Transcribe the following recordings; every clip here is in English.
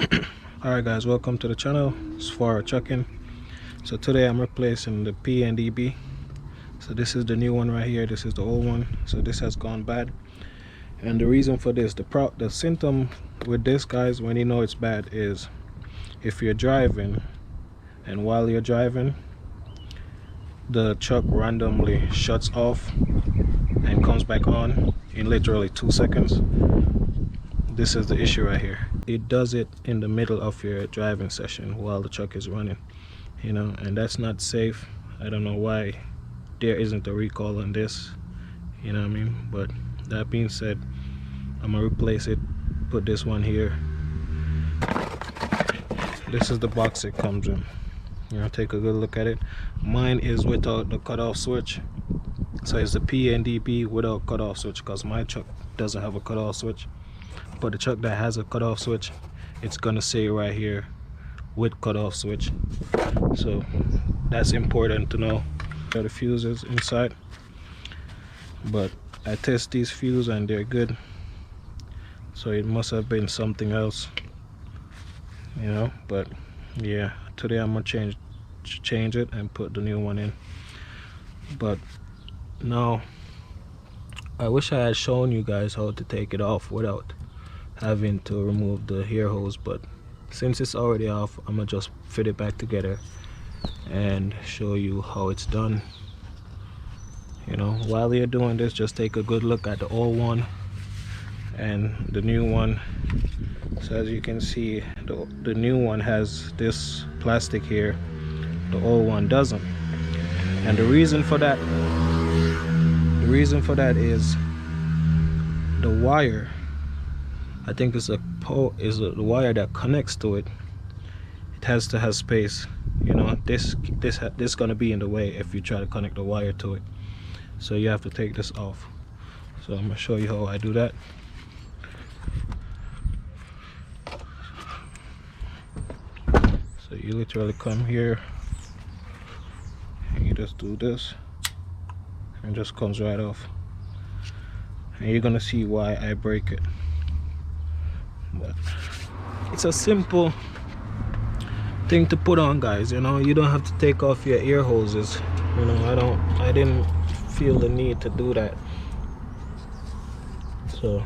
Alright guys, welcome to the channel. It's for trucking. So today I'm replacing the PNDB. So this is the new one right here, this is the old one. So this has gone bad, and the reason for this, the symptom with this, guys, when you know it's bad, is if you're driving and while you're driving the truck randomly shuts off and comes back on in literally 2 seconds. This is the issue right here. It does it in the middle of your driving session while the truck is running, you know, and that's not safe. I don't know why there isn't a recall on this, you know what I mean? But that being said, I'm gonna replace it, put this one here. This is the box it comes in. You know, take a good look at it. Mine is without the cutoff switch, so it's the PNDB without cutoff switch, because my truck doesn't have a cutoff switch. But the truck that has a cutoff switch, it's gonna say right here with cutoff switch. So that's important to know. There are the fuses inside, but I test these fuses and they're good, so it must have been something else, you know. But yeah, today I'm gonna change it and put the new one in. But now I wish I had shown you guys how to take it off without having to remove the air hose, but since it's already off, I'm gonna just fit it back together and show you how it's done. You know, while you're doing this, just take a good look at the old one and the new one. So as you can see, the new one has this plastic here, the old one doesn't. And the reason for that is the wire, I think it's the wire that connects to it. It has to have space, you know. This gonna be in the way if you try to connect the wire to it, so you have to take this off. So I'm gonna show you how I do that. So you literally come here and you just do this, and it just comes right off, and you're gonna see why I break it. But it's a simple thing to put on, guys, you know. You don't have to take off your ear hoses, you know. I didn't feel the need to do that. So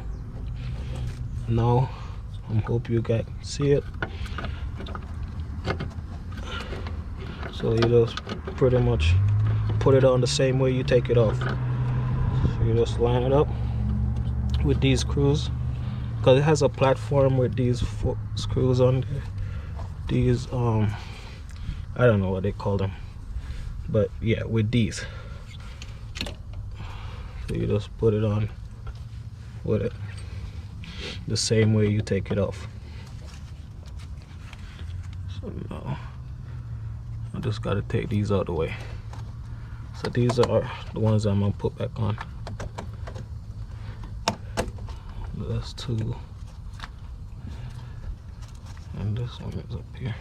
now I hope you guys see it. So you just pretty much put it on the same way you take it off. So you just line it up with these screws, because it has a platform with these screws on there. These I don't know what they call them, but yeah, with these. So you just put it on with it the same way you take it off. So now I just gotta take these out of the way. So these are the ones I'm gonna put back on. That's two, and this one is up here.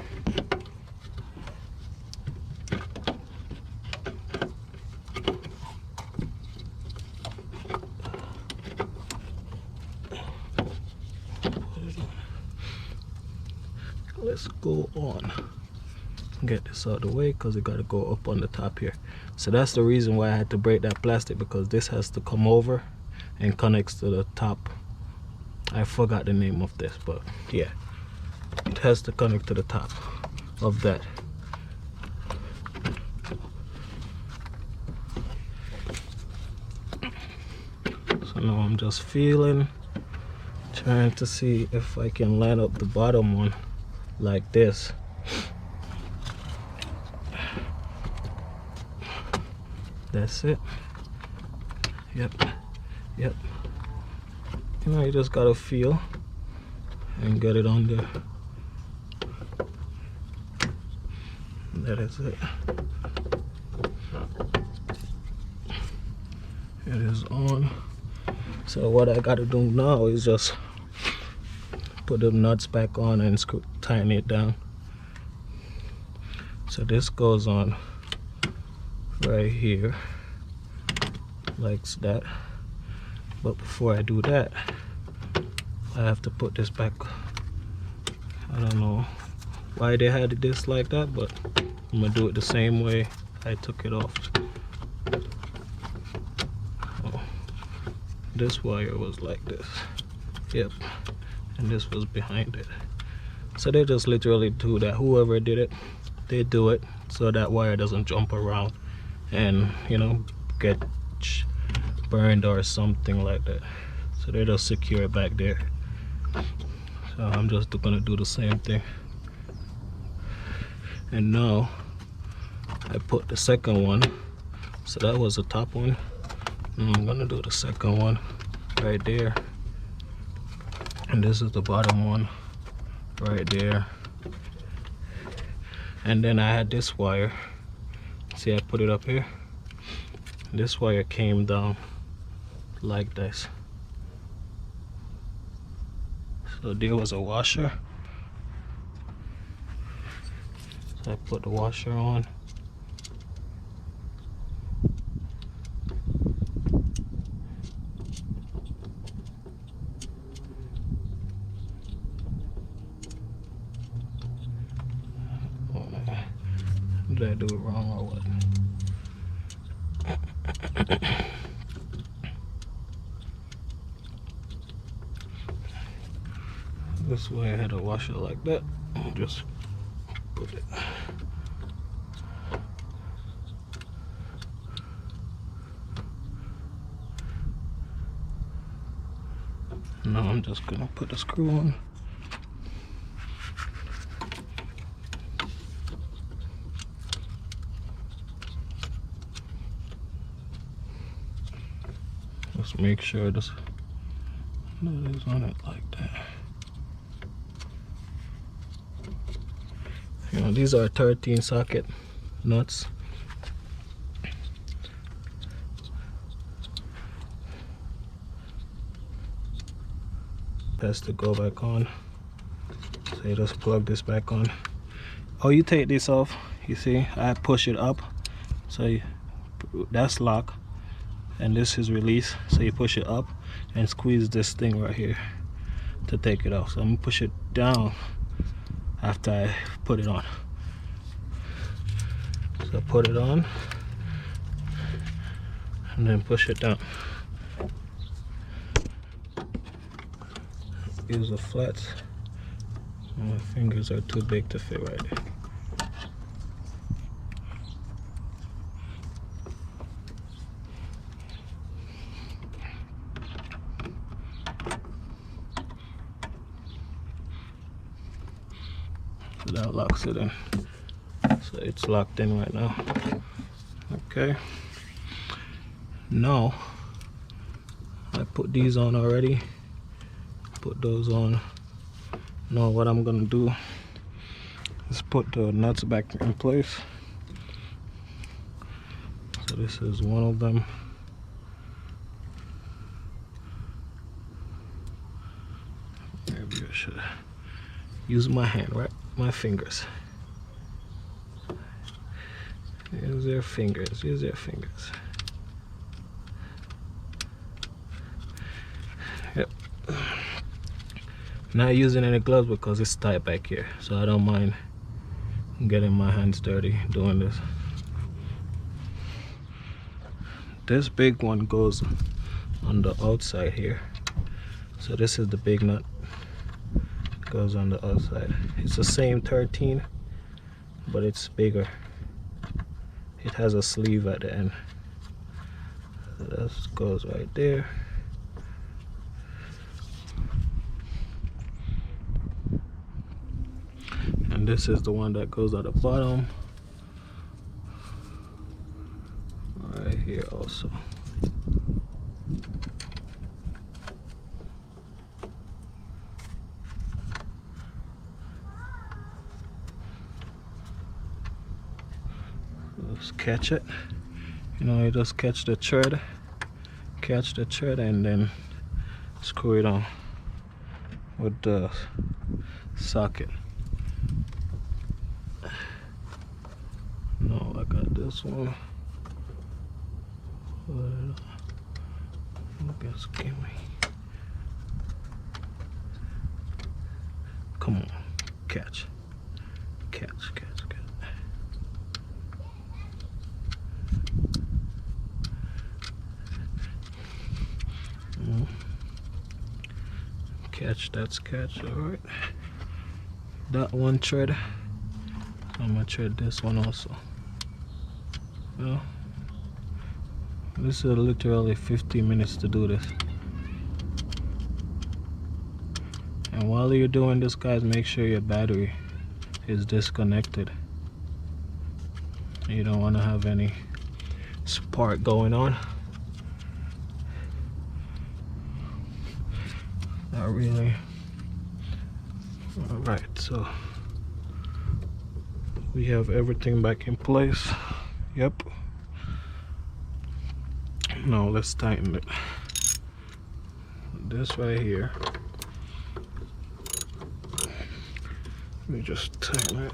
Let's go on, get this out of the way, because it got to go up on the top here. So that's the reason why I had to break that plastic, because this has to come over and connects to the top. I forgot the name of this, but yeah, it has to connect to the top of that. So now I'm just trying to see if I can line up the bottom one like this. That's it. Yep. You know, you just gotta feel and get it on there. That is it. It is on. So what I gotta do now is just put the nuts back on and tighten it down. So this goes on right here like that. But before I do that, I have to put this back I don't know why they had this like that, but I'm gonna do it the same way I took it off. Oh, this wire was like this. Yep, and this was behind it. So they just literally do that. Whoever did it, they do it so that wire doesn't jump around and, you know, get burned or something like that. So they just secure it back there. So I'm just gonna do the same thing. And now I put the second one. So that was the top one. Now I'm gonna do the second one right there. And this is the bottom one right there. And then I had this wire. See, I put it up here. This wire came down like this. So there was a washer. So I put the washer on. Did I do it wrong or what? This way I had a washer like that. Just put it. Now I'm just gonna put the screw on. Just make sure this nut is on it like that. You know, these are 13 socket nuts. Has to go back on. So you just plug this back on. Oh, you take this off. You see, I push it up. So that's lock. And this is release. So you push it up and squeeze this thing right here to take it off. So I'm gonna push it down after I put it on. So put it on and then push it down. Use the flats. My fingers are too big to fit right there. So that locks it in. So it's locked in right now. Okay. Now I put these on already. Put those on. Now what I'm gonna do is put the nuts back in place. So this is one of them. Maybe I should use my hand, right? My fingers. Use your fingers, use your fingers. Yep. Not using any gloves because it's tight back here, so I don't mind getting my hands dirty doing this. This big one goes on the outside here. So this is the big nut. Goes on the outside. It's the same 13, but it's bigger. It has a sleeve at the end. So that goes right there. And this is the one that goes at the bottom. Right here also. Just catch it. You know, you just catch the thread and then screw it on with the socket. No, I got this one. Just give me. Come on. catch. Catch, that's catch. All right, that one thread. I'm gonna thread this one also. Well, this is literally 15 minutes to do this. And while you're doing this, guys, make sure your battery is disconnected. You don't want to have any spark going on. Not really. All right, so we have everything back in place. Yep. Now let's tighten it. This right here. Let me just tighten it.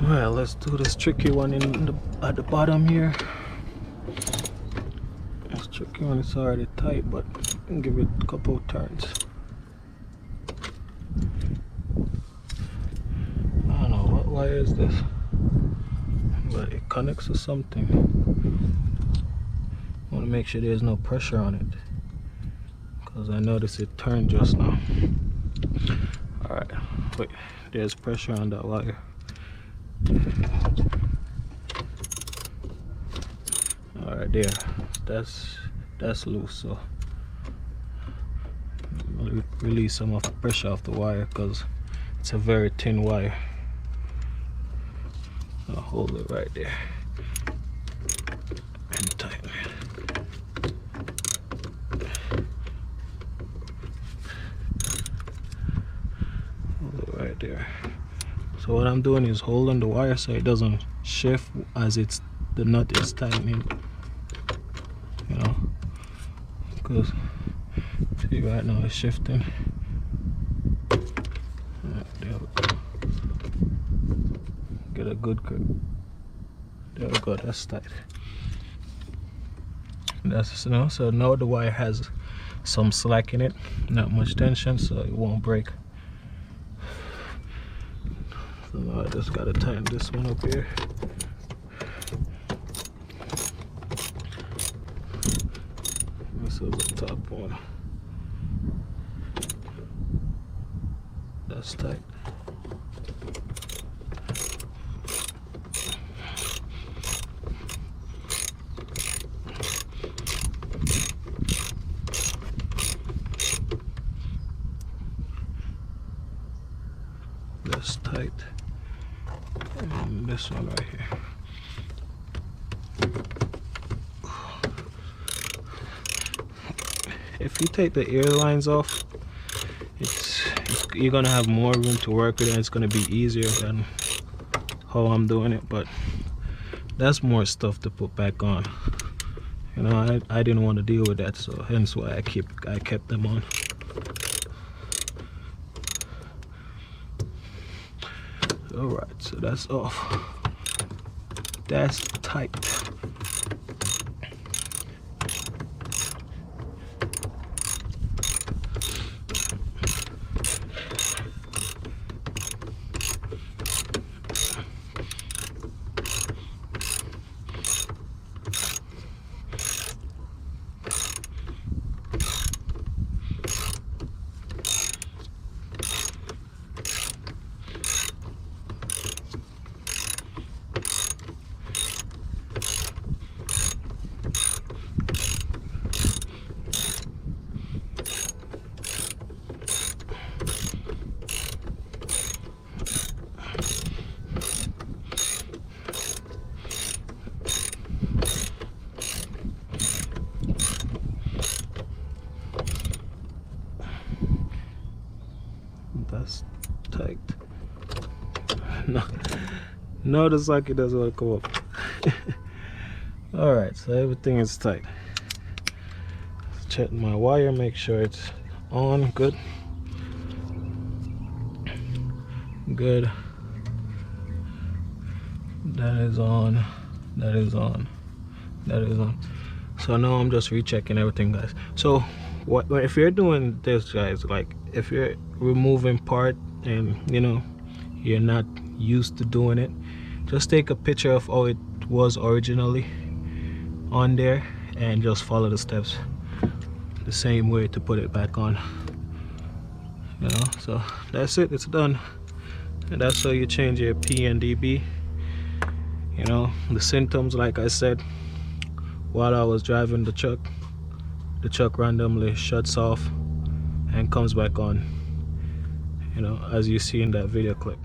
Well, let's do this tricky one at the bottom here. This tricky one is already tight, but I'll give it a couple of turns. I don't know what wire is this, but it connects to something. I want to make sure there's no pressure on it, because I noticed it turned just now. Alright, wait, there's pressure on that wire. Alright, there, that's loose, so I'll release some of the pressure off the wire because it's a very thin wire. I'll hold it right there and tighten it. Hold it right there. So what I'm doing is holding the wire so it doesn't shift as the nut is tightening, you know, because see right now it's shifting. Right, there we go. Get a good grip. There we go, that's tight. That's, you know, so now the wire has some slack in it, not much tension, so it won't break. So now I just gotta tighten this one up here. This is the top one. That's tight. That's tight. And this one right here. If you take the air lines off, you're gonna have more room to work with, and it's gonna be easier than how I'm doing it. But that's more stuff to put back on. You know, I didn't want to deal with that, so hence why I kept them on. Alright, so that's off. That's tight. It's tight. No, the socket doesn't want to come up. Alright, so everything is tight. Let's check my wire, make sure it's on. Good. Good. That is on. That is on. That is on. So now I'm just rechecking everything, guys. So if you're doing this, guys, like if you're removing part and you know you're not used to doing it, just take a picture of how it was originally on there and just follow the steps the same way to put it back on, you know. So that's it, it's done. And that's how you change your PNDB. You know, the symptoms, like I said, while I was driving the truck randomly shuts off and comes back on, you know, as you see in that video clip.